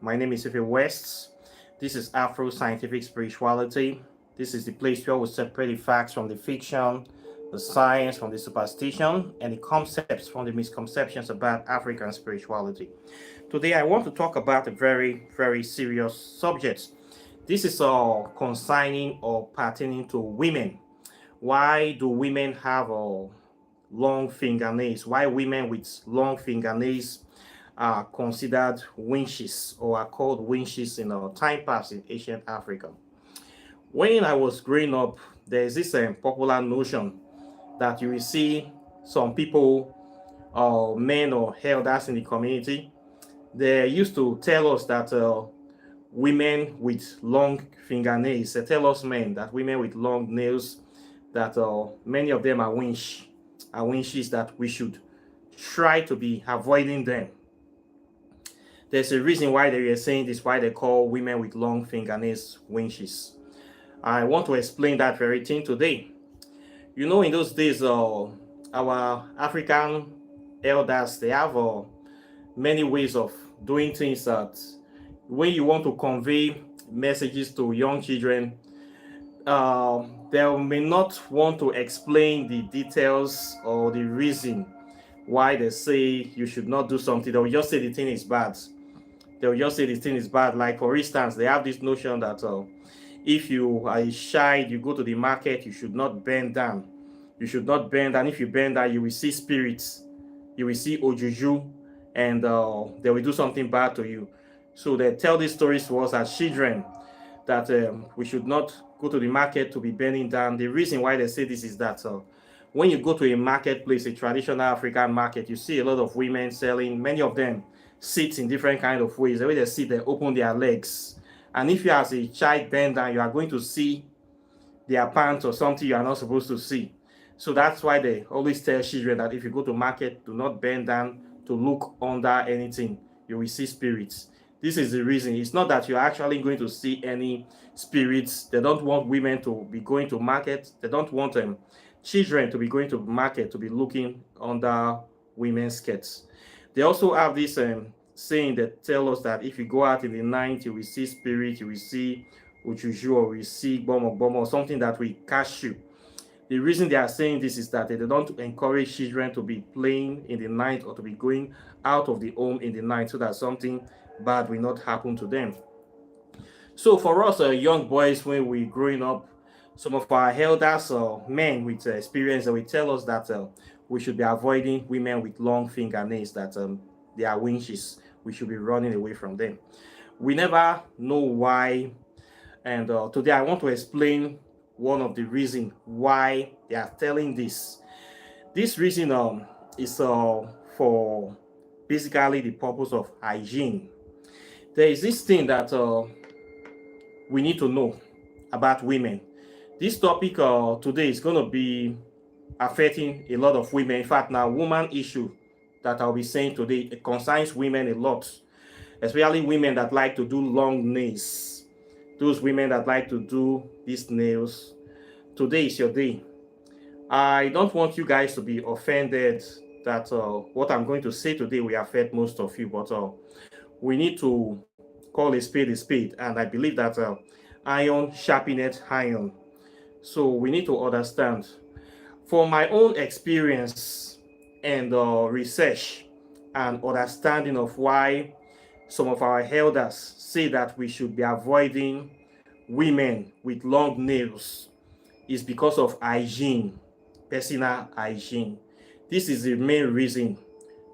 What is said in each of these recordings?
My name is Ife West. This is Afro Scientific Spirituality. This is the place where we separate the facts from the fiction, the science from the superstition, and the concepts from the misconceptions about African spirituality. Today, I want to talk about a very, very serious subject. This is concerning or pertaining to women. Why do women have long fingernails? Why women with long fingernails are considered winches or are called winches in our time past in ancient Africa? When I was growing up, there's this popular notion that you will see some people, men or elders in the community, they used to tell us that women with long fingernails, they tell us men that women with long nails, that many of them are winches, that we should try to be avoiding them. There's a reason why they are saying this, why they call women with long fingernails winches. I want to explain that very thing today. You know, in those days, our African elders, they have many ways of doing things that when you want to convey messages to young children, they may not want to explain the details or the reason why they say you should not do something. They'll just say the thing is bad. Like, for instance, they have this notion that if you are a child, you go to the market, you should not bend down. You should not bend, and if you bend down, you will see spirits. You will see ojuju, and they will do something bad to you. So they tell these stories to us as children that we should not go to the market to be bending down. The reason why they say this is that when you go to a marketplace, a traditional African market, you see a lot of women selling. Many of them sit in different kind of ways. The way they sit, they open their legs. And if you as a child bend down, you are going to see their pants or something you are not supposed to see. So that's why they always tell children that if you go to market, do not bend down to look under anything. You will see spirits. This is the reason. It's not that you're actually going to see any spirits. They don't want women to be going to market. They don't want children to be going to market to be looking under women's skirts. They also have this saying that tell us that if you go out in the night, you will see spirits, you will see ujuju, or you will see bomb or something that will catch you. The reason they are saying this is that they don't encourage children to be playing in the night or to be going out of the home in the night so that something bad will not happen to them. So for us young boys, when we're growing up, some of our elders or men with experience, they will tell us that we should be avoiding women with long fingernails, that they are winches. We should be running away from them. We never know why, and today I want to explain one of the reasons why they are telling this. This reason is for basically the purpose of hygiene. There is this thing that we need to know about women. This topic today is going to be affecting a lot of women. In fact, now woman issue that I'll be saying today, it concerns women a lot, especially women that like to do long nails. Those women that like to do these nails. Today is your day. I don't want you guys to be offended that what I'm going to say today will affect most of you, but we need to call a spade, and I believe that iron sharpeneth iron. So we need to understand. For my own experience and research and understanding of why some of our elders say that we should be avoiding women with long nails, is because of hygiene, personal hygiene. This is the main reason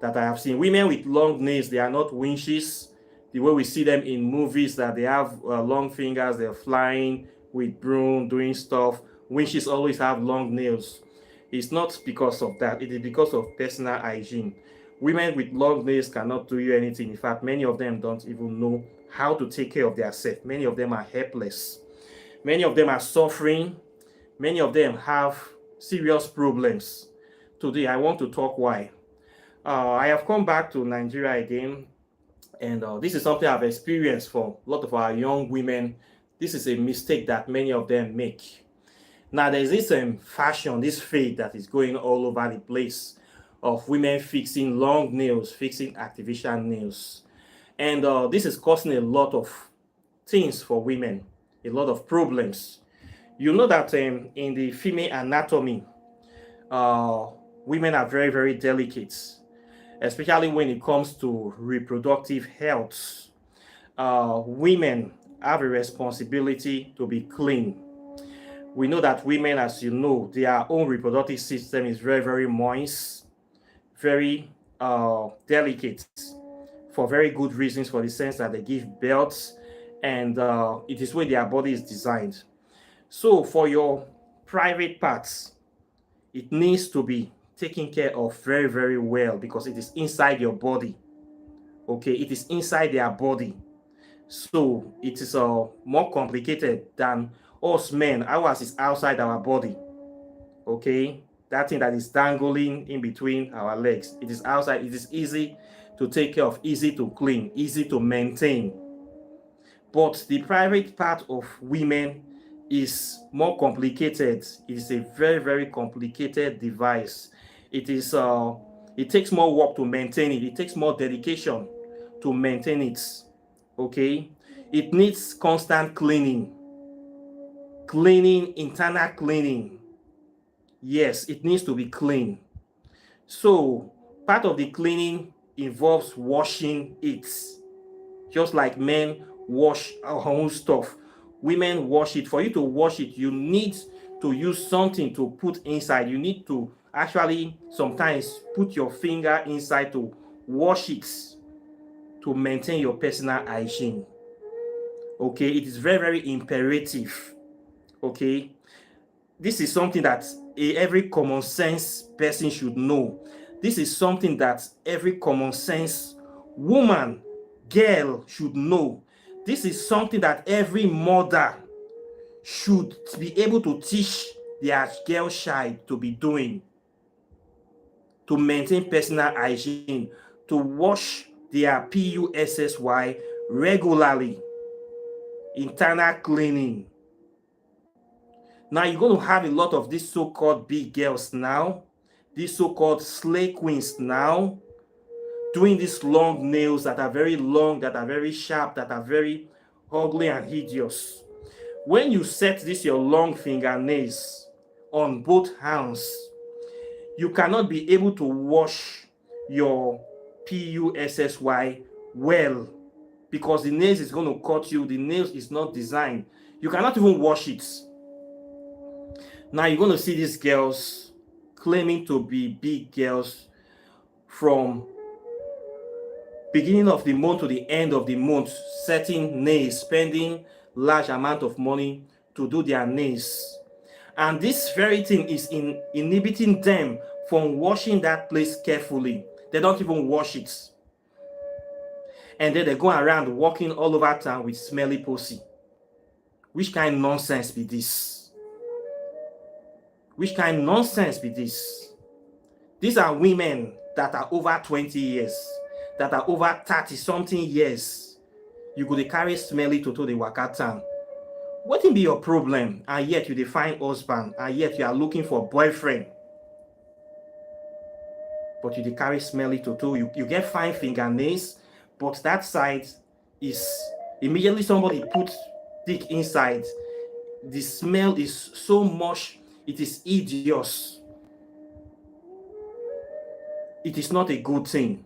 that I have seen. Women with long nails, they are not winches, the way we see them in movies, that they have long fingers, they're flying with broom, doing stuff. Winches always have long nails. It's not because of that. It is because of personal hygiene. Women with long nails cannot do you anything. In fact, many of them don't even know how to take care of themselves. Many of them are helpless. Many of them are suffering. Many of them have serious problems. Today, I want to talk why. I have come back to Nigeria again, and this is something I've experienced for a lot of our young women. This is a mistake that many of them make. Now, there's this fashion, this fad that is going all over the place of women fixing long nails, fixing artificial nails. And this is causing a lot of things for women, a lot of problems. You know that in the female anatomy, uh, women are very, very delicate, especially when it comes to reproductive health. Women have a responsibility to be clean. We know that women, as you know, their own reproductive system is very, very moist, very delicate, for very good reasons, for the sense that they give birth, and it is where their body is designed. So for your private parts, it needs to be taken care of very, very well, because it is inside your body. Okay, it is inside their body. So it is more complicated than us men. Ours is outside our body. Okay, that thing that is dangling in between our legs, it is outside. It is easy to take care of, easy to clean, easy to maintain. But the private part of women is more complicated. It is a very, very complicated device. It takes more work to maintain it. It takes more dedication to maintain it. Okay, it needs constant cleaning, internal cleaning. Yes, it needs to be clean. So part of the cleaning involves washing it, just like men wash our own stuff. Women wash it. For you to wash it, you need to use something to put inside. You need to actually sometimes put your finger inside to wash it, to maintain your personal hygiene. Okay, it is very, very imperative. Okay, this is something that every common sense person should know. This is something that every common sense woman, girl should know. This is something that every mother should be able to teach their girl child to be doing, to maintain personal hygiene, to wash their PUSSY regularly, internal cleaning. Now you're going to have a lot of these so-called big girls now, these so-called slay queens now, doing these long nails that are very long, that are very sharp, that are very ugly and hideous. When you set this your long fingernails on both hands, you cannot be able to wash your PUSSY well, because the nails is going to cut you. The nails is not designed. You cannot even wash it. Now you're going to see these girls claiming to be big girls from beginning of the month to the end of the month, setting nails, spending large amount of money to do their nails. And this very thing is inhibiting them from washing that place carefully. They don't even wash it. And then they go around walking all over town with smelly pussy. Which kind of nonsense be this? Which kind of nonsense be this? These are women that are over 20 years, that are over 30 something years. You go to carry smelly to the waka town. What will be your problem? And yet you define husband, and yet you are looking for boyfriend. But you carry smelly to you get fine fingernails, but that side is immediately somebody puts dick inside. The smell is so much, it is hideous. It is not a good thing.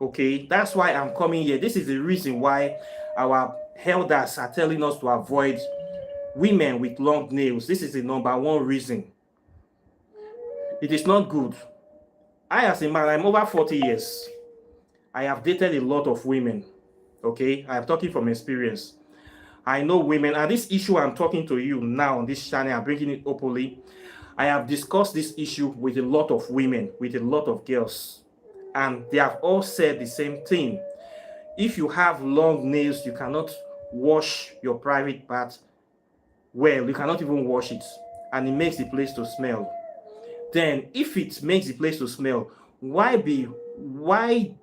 Okay, that's why I'm coming here. This is the reason why our elders are telling us to avoid women with long nails. This is the number one reason. It is not good. I, as a man, I'm over 40 years. I have dated a lot of women. Okay, I am talking from experience. I know women, and this issue I'm talking to you now on this channel, I'm bringing it openly. I have discussed this issue with a lot of women, with a lot of girls, and they have all said the same thing. If you have long nails, you cannot wash your private part well. You cannot even wash it, and it makes the place to smell. Then, if it makes the place to smell, why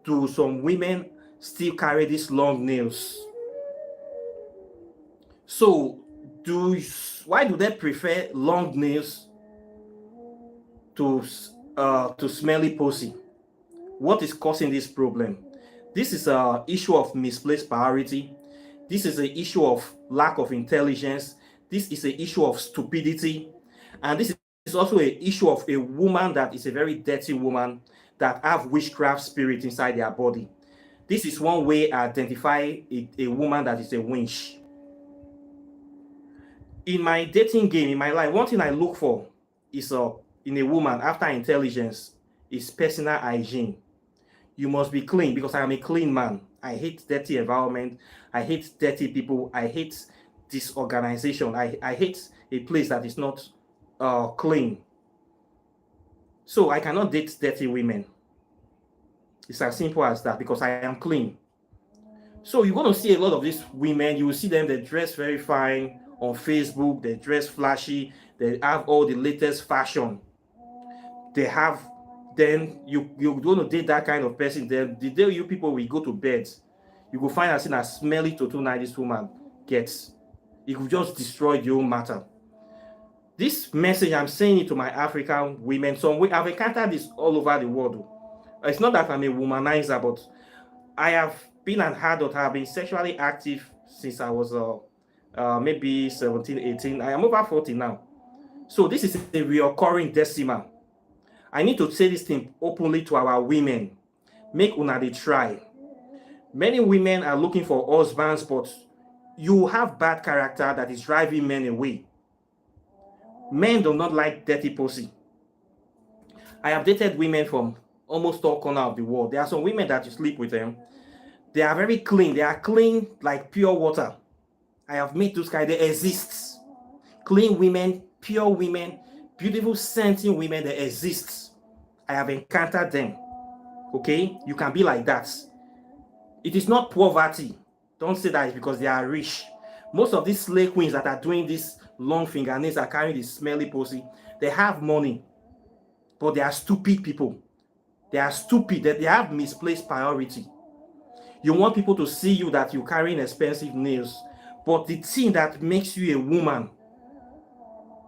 do some women still carry these long nails? So, why do they prefer long nails to smelly pussy? What is causing this problem? This is an issue of misplaced priority. This is an issue of lack of intelligence. This is an issue of stupidity. And this is also an issue of a woman that is a very dirty woman that have witchcraft spirit inside their body. This is one way I identify a woman that is a winch. In my dating game, in my life, one thing I look for is in a woman after intelligence is personal hygiene. You must be clean because I am a clean man. I hate dirty environment. I hate dirty people. I hate disorganization. I hate a place that is not clean. So I cannot date dirty women. It's as simple as that because I am clean. So you're going to see a lot of these women. You will see them, they dress very fine on Facebook. They dress flashy. They have all the latest fashion. They have, then you're going to date that kind of person. Then the day you people will go to bed, you will find out a smelly total night this woman gets. It will just destroy the whole matter. This message, I'm saying it to my African women. I've encountered this all over the world. It's not that I'm a womanizer, but I have been an adult. I have been sexually active since I was maybe 17, 18. I am over 40 now. So this is a reoccurring decimal. I need to say this thing openly to our women. Make una dey try. Many women are looking for husbands, but you have bad character that is driving men away. Men do not like dirty pussy. I have dated women from almost all corners of the world. There are some women that you sleep with them. They are very clean. They are clean like pure water. I have met those guys. They exist. Clean women, pure women, beautiful scenting women, they exist. I have encountered them. Okay? You can be like that. It is not poverty. Don't say that it's because they are rich. Most of these slave queens that are doing this long fingernails are carrying this smelly pussy. They have money, but they are stupid people. They are stupid. They have misplaced priority. You want people to see you that you're carrying expensive nails, but the thing that makes you a woman,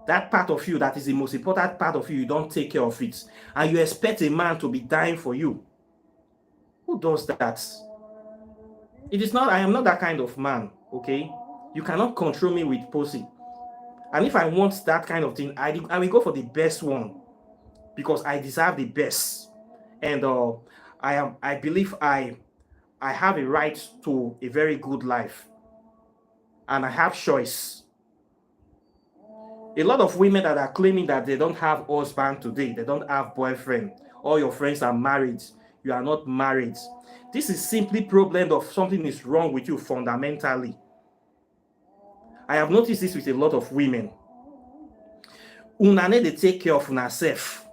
that part of you that is the most important part of you, you don't take care of it. And you expect a man to be dying for you. Who does that? It is not, I am not that kind of man, okay? You cannot control me with pussy. And if I want that kind of thing, I will go for the best one because I deserve the best. And I believe I have a right to a very good life. And I have choice. A lot of women that are claiming that they don't have husband today, they don't have boyfriend, all your friends are married, you are not married. This is simply problem of something is wrong with you fundamentally. I have noticed this with a lot of women. Una need to take care of una self.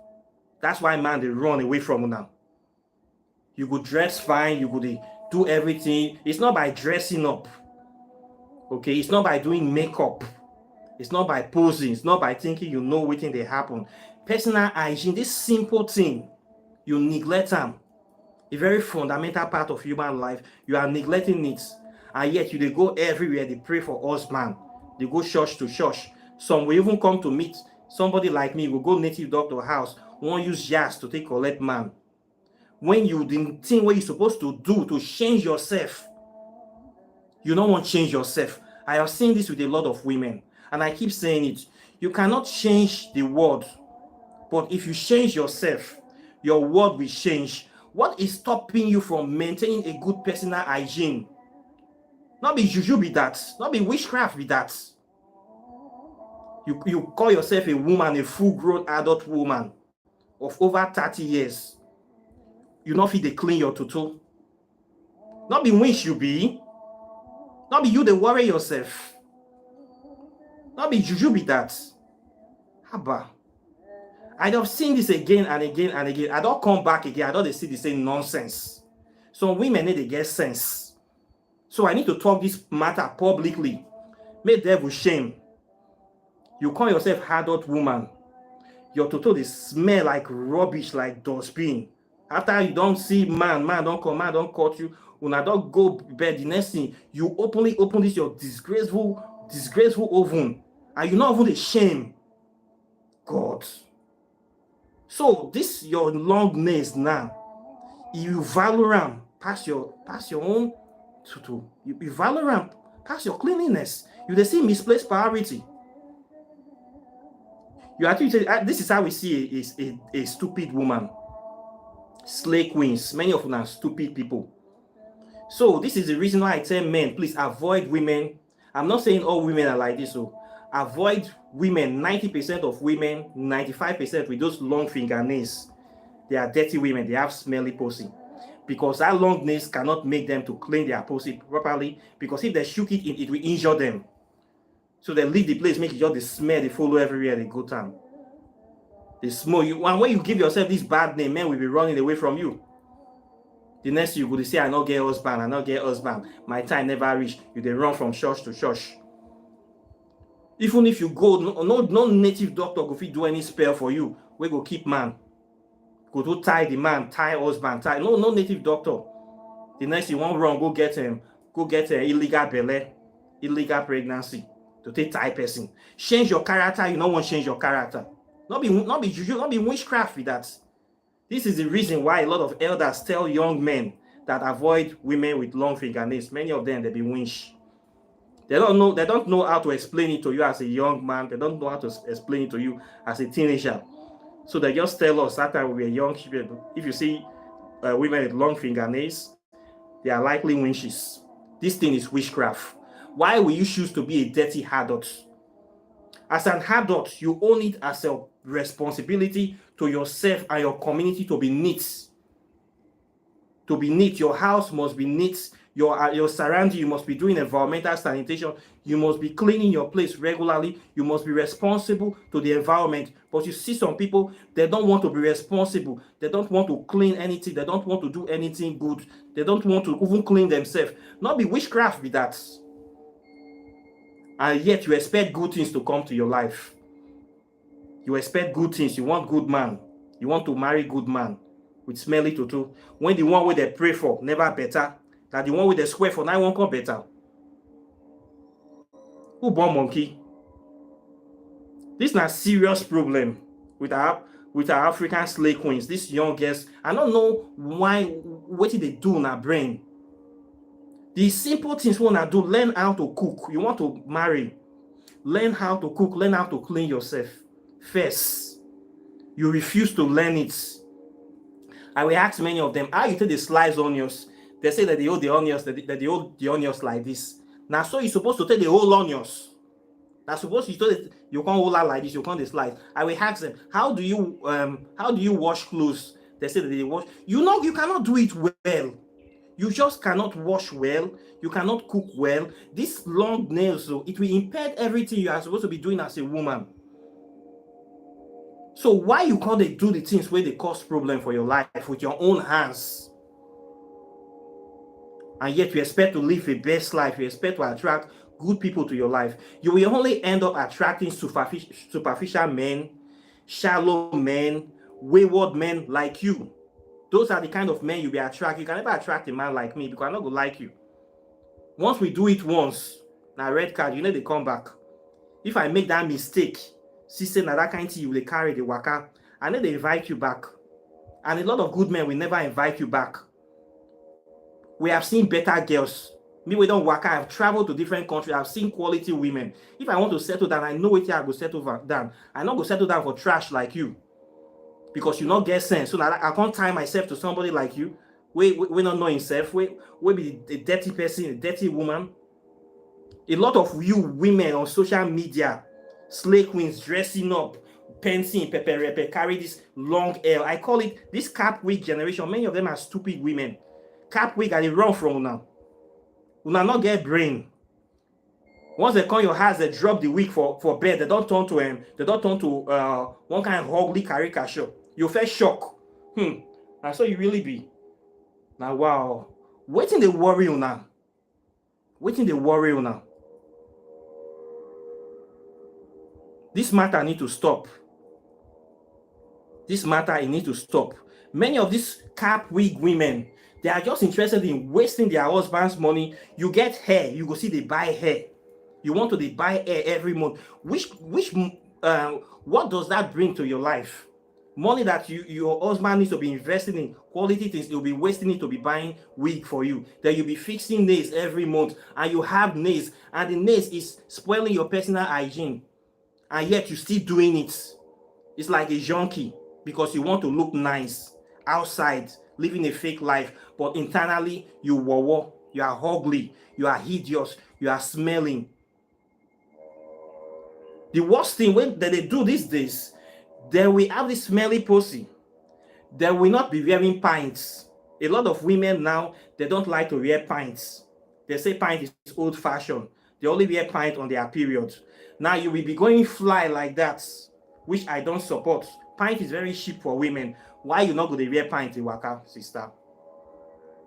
That's why man they run away from una. You could dress fine, you could do everything. It's not by dressing up. Okay, it's not by doing makeup. It's not by posing. It's not by thinking you know what they happen. Personal hygiene, this simple thing, you neglect them. A very fundamental part of human life. You are neglecting it. And yet they go everywhere. They pray for husband. They go church to church. Some will even come to meet somebody like me. Will go native doctor house. Won't use jazz to take collect man. When you didn't think what you're supposed to do to change yourself, you don't want to change yourself. I have seen this with a lot of women. And I keep saying it. You cannot change the world. But if you change yourself, your world will change. What is stopping you from maintaining a good personal hygiene? Not be juju be that. Not be witchcraft be that. You call yourself a woman, a full-grown adult woman of over 30 years. You not fit to clean your tutu. Not be winch you be. Not be you the worry yourself. Not be juju be that. Haba. I have seen this again and again and again. I don't come back again. I don't see the same nonsense. Some women need to get sense. So I need to talk this matter publicly. Make devil shame. You call yourself adult woman. Your toto they smell like rubbish, like dustbin. After you don't see man don't come, man don't cut you. When I don't go bed, the next thing you openly open this your disgraceful oven, and you not even the shame. God. So this your long nails now. You value them pass your own to you value am, pass your cleanliness. You dey see misplaced priority. You actually say, this is how we see a stupid woman. Slay queens. Many of them are stupid people. So this is the reason why I tell men, please avoid women. I'm not saying all women are like this. So avoid women. 90% of women, 95% with those long fingernails, they are dirty women. They have smelly pussy. Because that long nails cannot make them to clean their pussy properly. Because if they shook it, it will injure them. So they leave the place, make it just the smell, they follow everywhere they go down. They smell you. And when you give yourself this bad name, men will be running away from you. The next you go to say, I not get husband, I not get husband. My time never reach. You they run from church to church. Even if you go, no native doctor go fit do any spell for you. We go keep man. Go to tie the man, tie husband, tie. No native doctor. The next you want run, go get illegal belly, illegal pregnancy to take tie person. Change your character. You don't want to change your character. Not be juju, not be witchcraft with that. This is the reason why a lot of elders tell young men that avoid women with long fingernails. Many of them, they be winch. They don't know how to explain it to you as a young man. They don't know how to explain it to you as a teenager. So they just tell us that time we were young people, if you see women with long fingernails, they are likely winches. This thing is witchcraft. Why will you choose to be a dirty adult? As an adult, you own it as a responsibility to yourself and your community to be neat. To be neat. Your house must be neat. Your surrounding, you must be doing environmental sanitation. You must be cleaning your place regularly. You must be responsible to the environment. But you see some people, they don't want to be responsible. They don't want to clean anything. They don't want to do anything good. They don't want to even clean themselves. Not be witchcraft with that. And yet you expect good things to come to your life. You expect good things. You want good man. You want to marry good man with smelly tutu. When the one where they pray for never better, that the one with the swear for now won't come better. Who born monkey? This is a serious problem with our African slave queens. These young girls, I don't know why. What did they do in our brain? The simple things you want to do, learn how to cook. You want to marry, learn how to cook, learn how to clean yourself first. You refuse to learn it. I will ask many of them, how you take the sliced onions? They say that they hold the onions, that they hold the onions like this. Now, so you're supposed to take the whole onions. Now, suppose you can't hold that like this, you can't slice. I will ask them, how do you wash clothes? They say that they wash. You cannot do it well. You just cannot wash well. You cannot cook well. These long nails, so it will impede everything you are supposed to be doing as a woman. So why you can't do the things where they cause problem for your life with your own hands? And yet you expect to live a best life. You expect to attract good people to your life. You will only end up attracting superficial men, shallow men, wayward men like you. Those are the kind of men you'll be attracting. You can never attract a man like me because I'm not going to like you. Once we do it once, now red card, they come back. If I make that mistake, sister, now that kind of thing you will carry the waka, and then they invite you back. And a lot of good men will never invite you back. We have seen better girls. Me, we don't waka. I've traveled to different countries. I've seen quality women. If I want to settle down, I know where I go settle down. I not go settle down for trash like you. Because you not get sense. So I can't tie myself to somebody like you. We not know himself. We be a dirty person, a dirty woman. A lot of you women on social media, slay queens dressing up, pensing, pepper, carry this long hair. I call it this cap wig generation. Many of them are stupid women. Cap wig and they run from now. Una not get brain. Once they come your house, they drop the wig for bed. They don't turn to one kind of ugly caricature. You feel shock. And so you really be. Now wow. Waiting they worry you now. Waiting they worry you now. This matter need to stop. This matter it need to stop. Many of these cap wig women, they are just interested in wasting their husband's money. You get hair, you go see they buy hair. You want to buy hair every month. What does that bring to your life? Money that your husband needs to be investing in quality things, you'll be wasting it to be buying wig for you. Then you'll be fixing nails every month, and you have nails, and the nails is spoiling your personal hygiene, and yet you're still doing it. It's like a junkie because you want to look nice outside, living a fake life, but internally you wawa, you are ugly, you are hideous, you are smelling. The worst thing when that they do these days, they will have this smelly pussy. They will not be wearing pints. A lot of women now, they don't like to wear pints. They say pint is old fashioned. They only wear pint on their period. Now you will be going fly like that, which I don't support. Pint is very cheap for women. Why you not going to wear pint in waka, sister?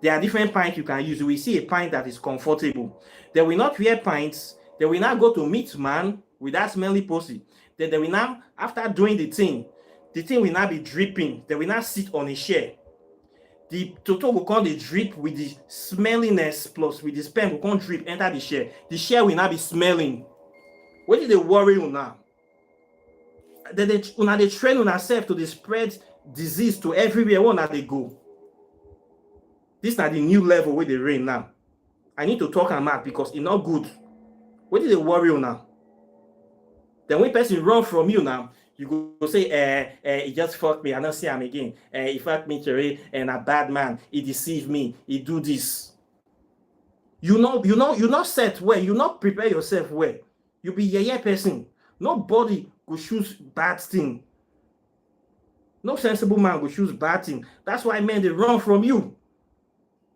There are different pints you can use. You will see a pint that is comfortable. They will not wear pints. They will not go to meet man with that smelly pussy. Then they will now, after doing the thing will not be dripping. They will not sit on a chair. The toto will come the drip with the smelliness plus with the sperm will come drip, enter the chair. The chair will not be smelling. What did they worry you now? They train on themselves to spread disease to everywhere where they go. This is not the new level where they reign now. I need to talk about because it's not good. What did they worry you now? Then when person run from you now, you go say, he just fucked me, I don't see him again. He fucked me, Cherry, and a bad man. He deceived me. He do this. You not set well. You not prepare yourself well. You be a person. Nobody will choose bad thing. No sensible man will choose bad thing. That's why men, they run from you.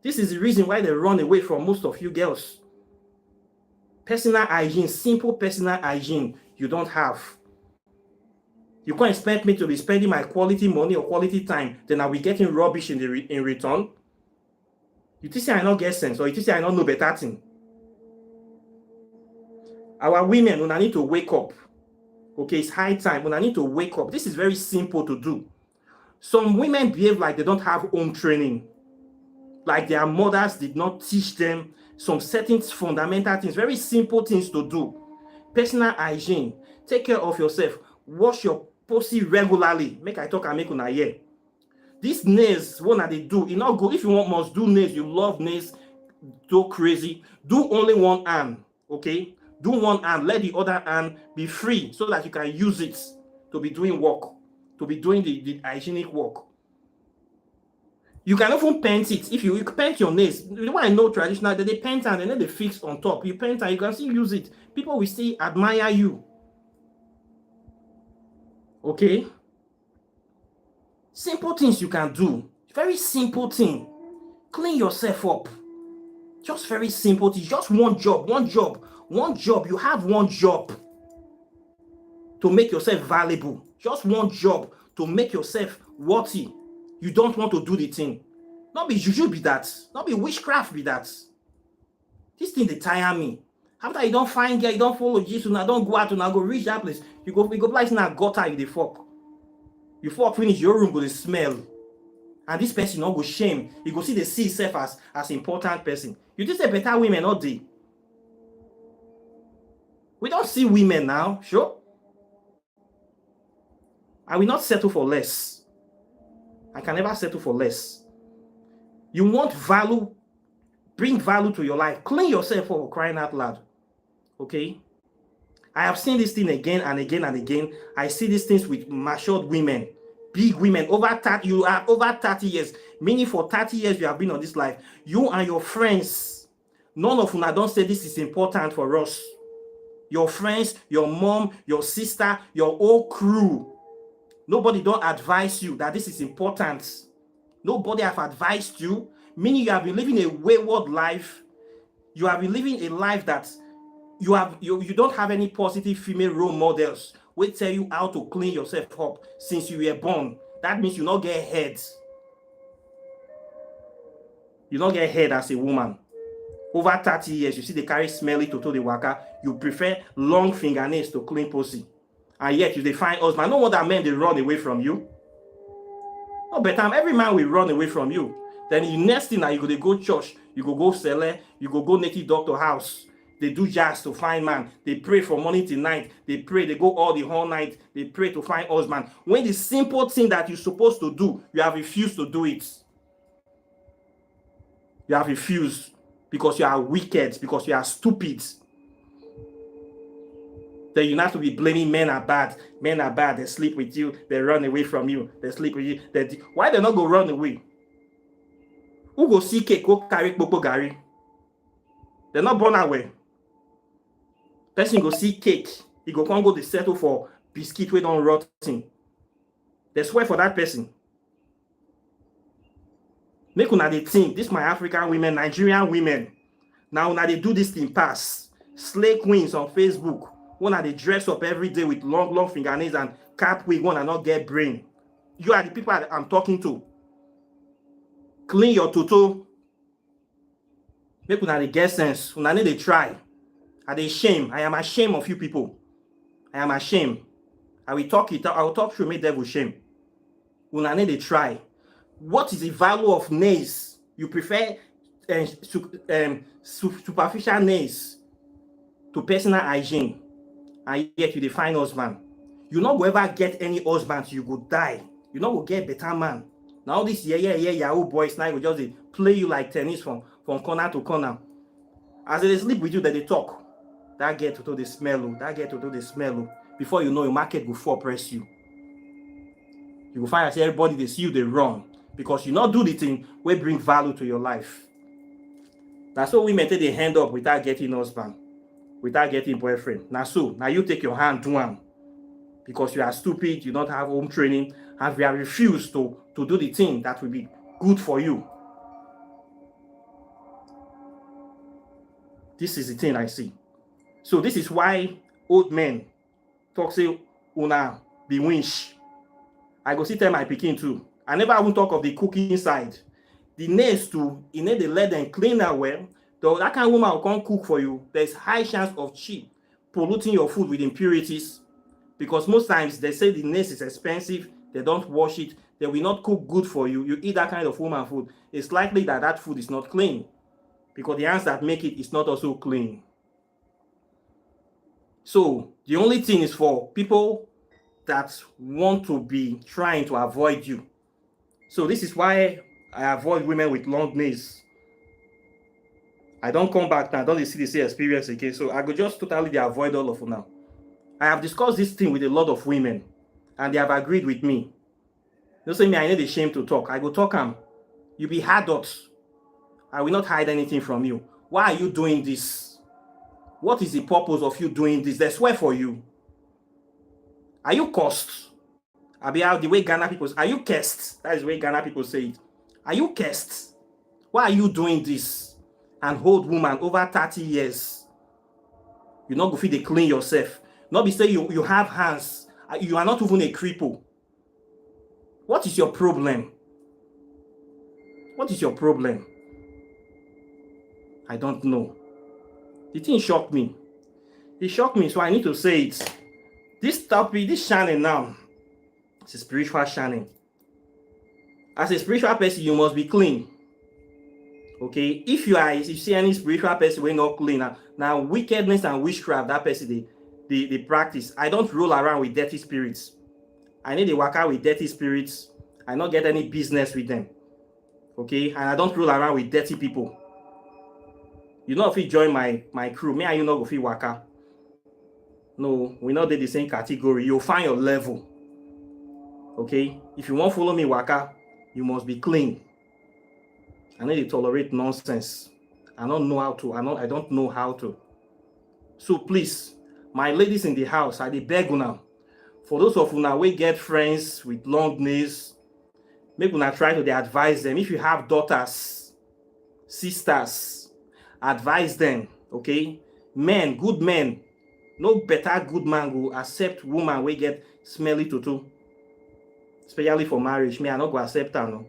This is the reason why they run away from most of you girls. Personal hygiene, simple personal hygiene, you don't have. You can't expect me to be spending my quality money or quality time, then I'll be getting rubbish in return. You think I not get sense, or you think I not know better thing? Our women, when I need to wake up. Okay, it's high time. When I need to wake up, this is very simple to do. Some women behave like they don't have home training. Like their mothers did not teach them some certain fundamental things, very simple things to do. Personal hygiene. Take care of yourself. Wash your pussy regularly. Make I talk and make una hear. These nails, what they do, it not good. If you must do nails, you love nails, go crazy. Do only one hand, okay? Do one hand, let the other hand be free so that you can use it to be doing work, to be doing the hygienic work. You can even paint it. If you paint your nails, the one I know traditional, they paint and then they fix on top. You paint and you can still use it. People will still admire you. Okay? Simple things you can do. Very simple thing. Clean yourself up. Just very simple thing. Just one job. You have one job to make yourself valuable. Just one job to make yourself worthy. You don't want to do the thing. Not be juju be that. Not be witchcraft be that. This thing they tire me. After you don't find girl, you don't follow Jesus, now don't go out and go reach that place. You go place in a gutter, you dey fuck. You fuck finish, your room go to smell. And this person not go shame. You go see they see himself as important person. You just say better women not dey. We don't see women now, sure. I will not settle for less. I can never settle for less. You want value, bring value to your life. Clean yourself for crying out loud. Okay? I have seen this thing again and again and again. I see these things with matured women, big women, you are over 30 years. Meaning for 30 years you have been on this life. You and your friends, none of them don't say this is important for us. Your friends, your mom, your sister, your whole crew. Nobody don't advise you that this is important. Nobody have advised you, meaning you have been living a wayward life. You have been living a life that you don't have any positive female role models who tell you how to clean yourself up since you were born. That means you not get head. You don't get head as a woman. Over 30 years, you see they carry smelly to the waka. You prefer long fingernails to clean pussy. And yet you define husband. No wonder men they run away from you. No better. Every man will run away from you. Then the next thing that you go church, you go cellar, you go native doctor house. They do jazz to find man. They pray from morning till night. They pray. They go all the whole night. They pray to find husband. When the simple thing that you're supposed to do, you have refused to do it. You have refused because you are wicked, because you are stupid. Then you have to be blaming men are bad. Men are bad. They sleep with you. They run away from you. They sleep with you. Why they not go run away? Who go see cake, go carry popo gari? They're not born away. Person go see cake. He go come go to settle for biscuit we don't rotten. They swear for that person. Make una dey think. This my African women, Nigerian women. Now una they do this thing pass. Slay queens on Facebook. One they dress up every day with long fingernails and cap wig. One not get brain. You are the people I'm talking to. Clean your toto. Make una dey get sense. Una need to try. I dey shame. I am ashamed of you people. I am ashamed. I will talk it out. I will talk through make devil shame. Una need to try. What is the value of nails? You prefer superficial nails to personal hygiene, and yet you define husband. You not go ever get any husband, you go die. You not go get better man. Now this Yahoo boys now will just play you like tennis from corner to corner. As they sleep with you, that they talk. That get to the smell. That get to the smell. Before you know, your market will fall press you. You will find that everybody they see you they run because you not do the thing will bring value to your life. That's why women take the hand up without getting husband, without getting boyfriend. Now you take your hand to one because you are stupid, you don't have home training, and we have refused to do the thing that will be good for you. This is the thing I see. So this is why old men talk say una be winch. I go see tell my pikin too. I never even talk of the cooking side. The nails too, you need to let them clean that well. So that kind of woman will come cook for you. There's high chance of she polluting your food with impurities. Because most times they say the nails is expensive, they don't wash it, they will not cook good for you. You eat that kind of woman food, it's likely that that food is not clean. Because the hands that make it is not also clean. So the only thing is for people that want to be trying to avoid you. So this is why I avoid women with long nails. I don't come back now, I don't see the same experience again. So I go just totally avoid all of them now. I have discussed this thing with a lot of women and they have agreed with me. Don't say me, I need a shame to talk. I go talk them. You be hard dots. I will not hide anything from you. Why are you doing this? What is the purpose of you doing this? They swear for you. Are you cursed? The way Ghana people say, are you cursed? That is the way Ghana people say it. Are you cursed? Why are you doing this? And hold woman over 30 years. You not go fit dey clean yourself. Not be say you have hands. You are not even a cripple. What is your problem? What is your problem? I don't know. The thing shocked me. It shocked me, so I need to say it. This topic, this channel now, it's a spiritual channel. As a spiritual person, you must be clean. Okay? If you see any spiritual person who not clean, now wickedness and witchcraft, that person they practice. I don't roll around with dirty spirits. I need to work out with dirty spirits. I not get any business with them. Okay? And I don't roll around with dirty people. You know if you join my crew, me and you not go fit waka. No, we not the same category. You'll find your level. Okay? If you want to follow me waka, you must be clean. I need to tolerate nonsense. I don't know how to. I don't know how to. So please, my ladies in the house, I beg una. For those of una we get friends with long nails, make una try to advise them. If you have daughters, sisters, advise them. Okay? Men, good men. No better good man will accept woman we get smelly tutu. Especially for marriage. Me, I not go accept her, no.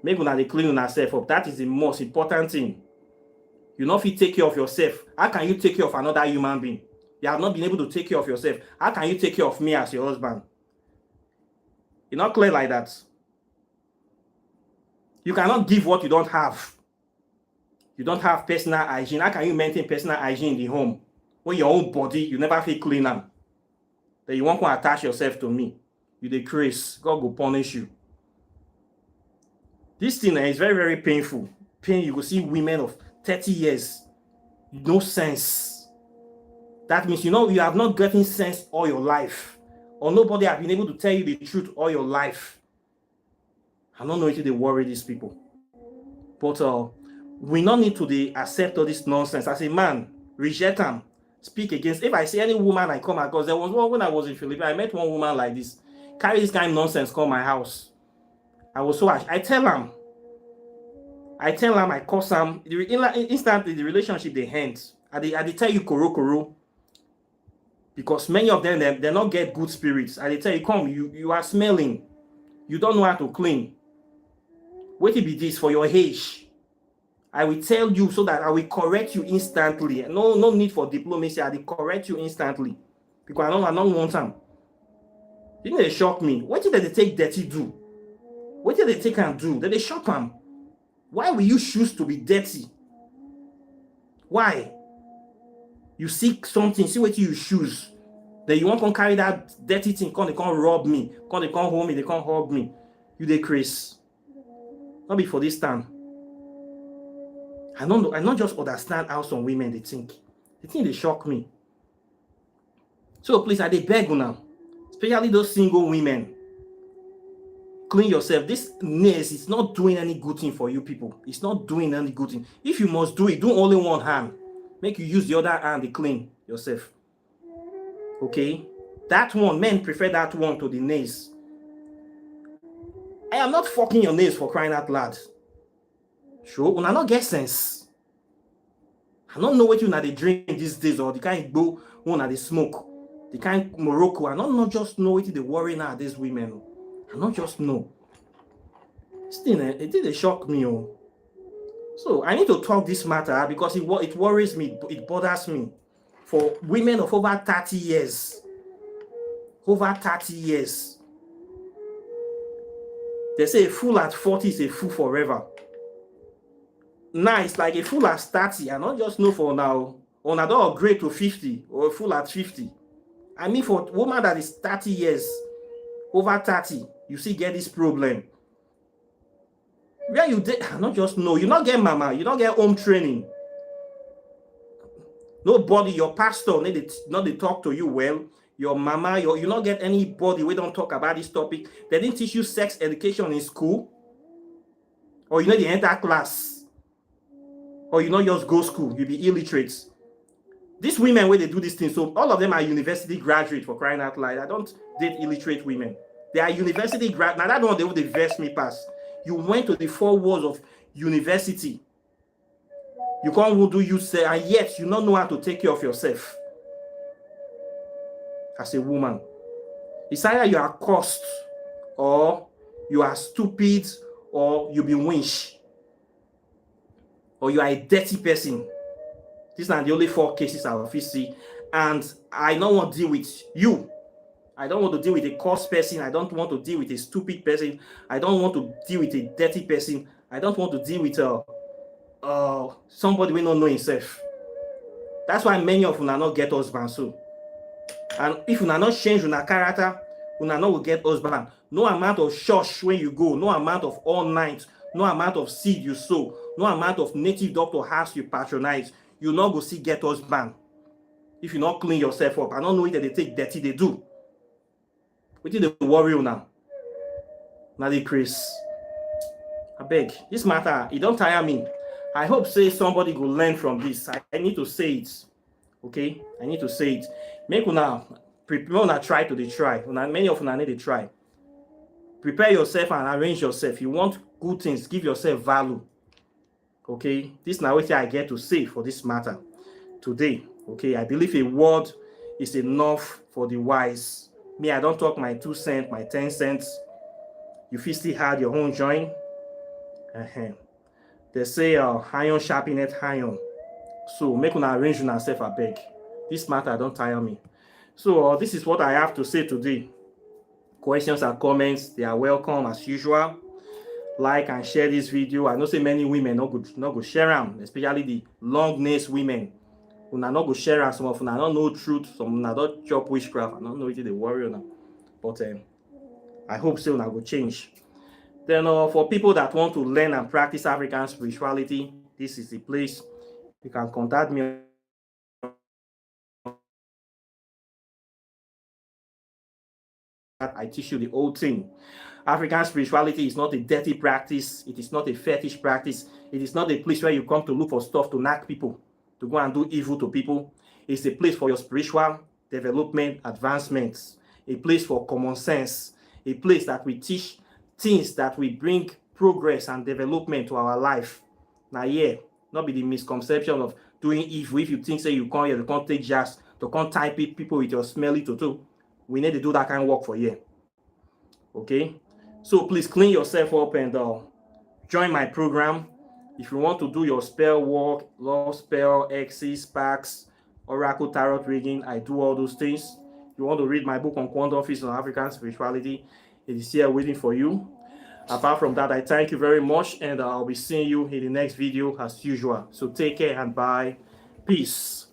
Make una dey clean una self up. That is the most important thing. You know if you take care of yourself, how can you take care of another human being? You have not been able to take care of yourself. How can you take care of me as your husband? It's not clear like that. You cannot give what you don't have. You don't have personal hygiene. How can you maintain personal hygiene in the home when your own body, you never feel clean now? Then you want to attach yourself to me. You decrease. God will punish you. This thing is very, very painful. You will see women of 30 years. No sense. That means, you have not gotten sense all your life. Or nobody have been able to tell you the truth all your life. I don't know if they worry these people. But we don't need to accept all this nonsense. As a man, reject them. Speak against. If I see any woman I come across, there was one when I was in Philippines, I met one woman like this. Carry this kind of nonsense, come my house. I was so I tell them, I curse them. Instantly, the relationship they end. I tell you, koro. Because many of them, they not get good spirits. I tell you, come, you are smelling. You don't know how to clean. Wait till be this for your age. I will tell you so that I will correct you instantly. No need for diplomacy. I will correct you instantly. Because I don't want them. Didn't they shock me? What did they take dirty do? What did they take and do? Did they shock them? Why will you choose to be dirty? Why? You see something, see what you choose. Then you want to carry that dirty thing, they can't rob me, they can't hold me, they can't hug me. You decrease. Not be for this time. I not just understand how some women they think. They shock me. So please, I beg you now, especially those single women, clean yourself. This nails is not doing any good thing for you people. It's not doing any good thing. If you must do it, do only one hand. Make you use the other hand to clean yourself. Okay? That one, men prefer that one to the nails. I am not fucking your nails for crying out loud. Sure, when I not get sense. I don't know what you they drink these days or the kind go when they smoke. The kind Morocco. I don't just know what they worry now these women. I don't just know. Still, it did shock me. So I need to talk this matter because it worries me, it bothers me. For women of over 30 years. Over 30 years. They say a fool at 40 is a fool forever. Now it's like a fool at 30. I don't just know for now. Or I don't upgrade to 50 or a fool at 50. I mean for a woman that is 30 years, over 30, you see get this problem. Where you did, I don't just know. You not get mama, you don't get home training. Nobody, your pastor, not they talk to you well. Your mama, you not get anybody we don't talk about this topic. They didn't teach you sex education in school. Or the enter class. Or just go school. You be illiterate. These women where they do this thing, so all of them are university graduate for crying out loud. I don't date illiterate women. They are university grad. Now that one they verse me past. You went to the 4 walls of university. You can't do you say, and yet you don't know how to take care of yourself as a woman. It's either you are cursed, or you are stupid, or you be winch, or you are a dirty person. These are the only 4 cases I will see, and I don't want to deal with you. I don't want to deal with a cursed person. I don't want to deal with a stupid person. I don't want to deal with a dirty person. I don't want to deal with somebody we don't know himself. That's why many of you not get husband. So, and if you not change your character, you not will get husband. No amount of church when you go, no amount of all night, no amount of seed you sow, no amount of native doctor house you patronize, you not go see get husband. If you not clean yourself up, I don't know if they take dirty, they do. What did they worry now? Now they Chris. I beg. This matter, it don't tire me. I hope say somebody will learn from this. I need to say it. Okay? I need to say it. Make una try to try. Many of you need to try. Prepare yourself and arrange yourself. You want good things, give yourself value. Okay? This is now what I get to say for this matter today. Okay? I believe a word is enough for the wise. Me, I don't talk my 2 cents, my 10 cents. You feel still had your own joint. They say iron sharpeneth iron. So make una arrange yourself a beg. This matter don't tire me. So this is what I have to say today. Questions and comments, they are welcome as usual. like and share this video. I know say many women not go share them, especially the long nails women. Una not go share am, some of una not know truth, some una don't chop witchcraft, I don't know wetin dey worry una. But I hope so una go change. Then for people that want to learn and practice African spirituality, this is the place. You can contact me. I teach you the whole thing. African spirituality is not a dirty practice. It is not a fetish practice. It is not a place where you come to look for stuff to knock people, to go and do evil to people. It's a place for your spiritual development, advancements, a place for common sense, a place that we teach things that will bring progress and development to our life. Now, yeah, not be the misconception of doing evil. If you think say you come here to come take jazz, to come type it people with your smelly toto, we need to do that kind of work for you. Okay, so please clean yourself up and join my program. If you want to do your spell work, love spell, X's, packs, oracle, tarot reading, I do all those things. You want to read my book on quantum physics and African spirituality, it is here waiting for you. Apart from that, I thank you very much, and I'll be seeing you in the next video as usual. So take care and bye. Peace.